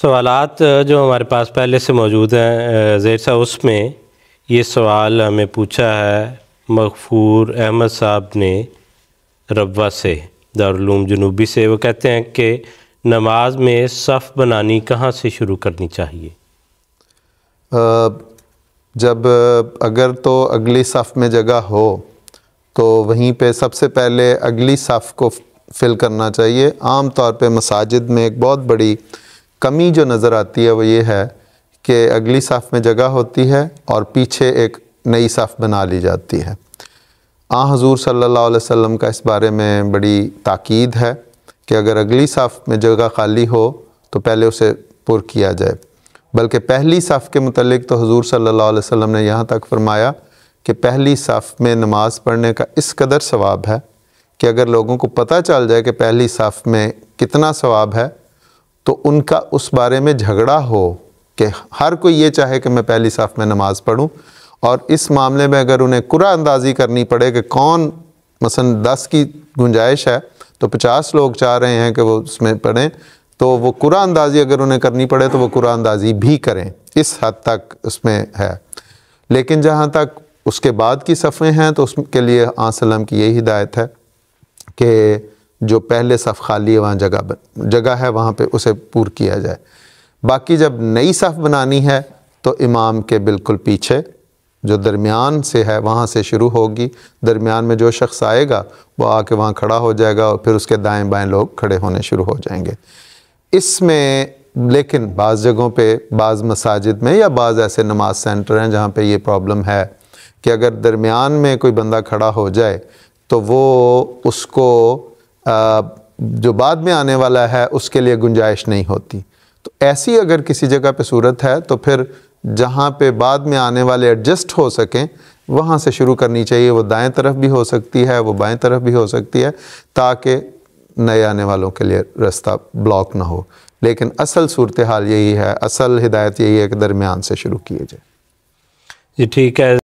سوالات جو ہمارے پاس پہلے سے موجود ہیں زہیر صاحب، اس میں یہ سوال ہمیں پوچھا ہے مغفور احمد صاحب نے ربوہ سے، دارالعلوم جنوبی سے۔ وہ کہتے ہیں کہ نماز میں صف بنانی کہاں سے شروع کرنی چاہیے؟ جب اگر تو اگلی صف میں جگہ ہو تو وہیں پہ سب سے پہلے اگلی صف کو فل کرنا چاہیے۔ عام طور پہ مساجد میں ایک بہت بڑی کمی جو نظر آتی ہے وہ یہ ہے کہ اگلی صف میں جگہ ہوتی ہے اور پیچھے ایک نئی صف بنا لی جاتی ہے۔ حضور صلی اللہ علیہ وسلم کا اس بارے میں بڑی تاکید ہے کہ اگر اگلی صف میں جگہ خالی ہو تو پہلے اسے پر کیا جائے، بلکہ پہلی صف کے متعلق تو حضور صلی اللہ علیہ وسلم نے یہاں تک فرمایا کہ پہلی صف میں نماز پڑھنے کا اس قدر ثواب ہے کہ اگر لوگوں کو پتہ چل جائے کہ پہلی صف میں کتنا ثواب ہے تو ان کا اس بارے میں جھگڑا ہو کہ ہر کوئی یہ چاہے کہ میں پہلی صف میں نماز پڑھوں، اور اس معاملے میں اگر انہیں قرعہ اندازی کرنی پڑے کہ کون مثلا 10 کی گنجائش ہے تو 50 لوگ چاہ رہے ہیں کہ وہ اس میں پڑھیں، تو وہ قرعہ اندازی اگر انہیں کرنی پڑے تو وہ قرعہ اندازی بھی کریں، اس حد تک اس میں ہے۔ لیکن جہاں تک اس کے بعد کی صفیں ہیں تو اس کے لیے وسلم کی یہی ہدایت ہے کہ جو پہلے صف خالی ہے وہاں جگہ ہے وہاں پہ اسے پور کیا جائے۔ باقی جب نئی صف بنانی ہے تو امام کے بالکل پیچھے جو درمیان سے ہے وہاں سے شروع ہوگی، درمیان میں جو شخص آئے گا وہ آ کے وہاں کھڑا ہو جائے گا اور پھر اس کے دائیں بائیں لوگ کھڑے ہونے شروع ہو جائیں گے۔ اس میں لیکن بعض جگہوں پہ، بعض مساجد میں یا بعض ایسے نماز سینٹر ہیں جہاں پہ یہ پرابلم ہے کہ اگر درمیان میں کوئی بندہ کھڑا ہو جائے تو وہ اس کو جو بعد میں آنے والا ہے اس کے لیے گنجائش نہیں ہوتی۔ تو ایسی اگر کسی جگہ پہ صورت ہے تو پھر جہاں پہ بعد میں آنے والے ایڈجسٹ ہو سکیں وہاں سے شروع کرنی چاہیے۔ وہ دائیں طرف بھی ہو سکتی ہے، وہ بائیں طرف بھی ہو سکتی ہے، تاکہ نئے آنے والوں کے لیے راستہ بلاک نہ ہو۔ لیکن اصل صورتحال یہی ہے، اصل ہدایت یہی ہے کہ درمیان سے شروع کیے جائے۔ جی ٹھیک ہے۔